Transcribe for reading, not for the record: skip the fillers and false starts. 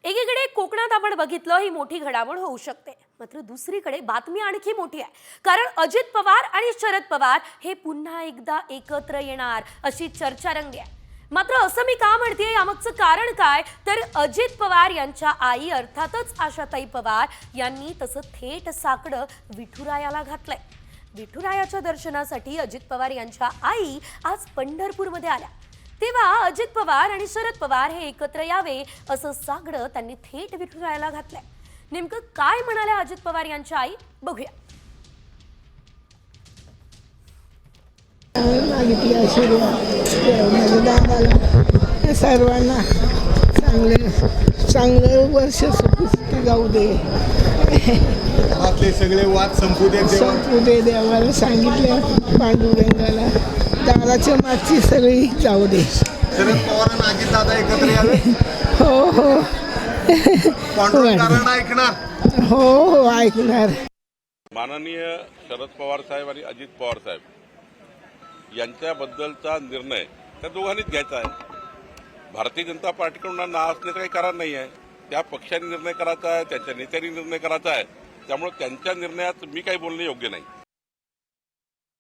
एकीकडे कोकणात आपण बघितलं ही मोठी घडामोड होऊ शकते, मात्र दुसरीकडे बातमी आणखी मोठी आहे. कारण अजित पवार आणि शरद पवार हे पुन्हा एकदा एकत्र येणार अशी चर्चा रंगली आहे. मात्र असं मी का म्हणतेय, यामागचं कारण काय, तर अजित पवार यांच्या आई अर्थातच आशाताई पवार यांनी तसं थेट साकडं विठुरायाला घातलंय. विठुरायाच्या दर्शनासाठी अजित पवार यांच्या आई आज पंढरपूरमध्ये आल्या. तेव्हा अजित पवार आणि शरद पवार हे एकत्र यावे असं साकडं त्यांनी थेट विठुरायाला घातलंय. नेमकं काय म्हणाल्या अजित पवार यांच्या आई, बघूया. मागितली आशीर्वाद माझ्या दादाला, सर्वांना चांगलं वर्ष सुखी जाऊ दे, आपले सगळे वाद संपू दे देवाला सांगितलं. पांडुरंगाला दाराच्या मागची सगळी जाऊ दे. शरद पवार आणि अजित दादा एकत्र यावे. हो पांडुरंगारण ऐकणार. हो ऐकणार. माननीय शरद पवार साहेब आणि अजित पवार साहेब यांच्याबद्दलचा निर्णय त्या दोघांनीच घ्यायचा आहे. भारतीय जनता पार्टीकडून ना असण्याचं काही कारण नाही आहे. त्या पक्षाने निर्णय करायचा आहे, त्यांच्या नेत्यांनी निर्णय करायचा आहे. त्यामुळे त्यांच्या निर्णयात मी काही बोलणे योग्य नाही.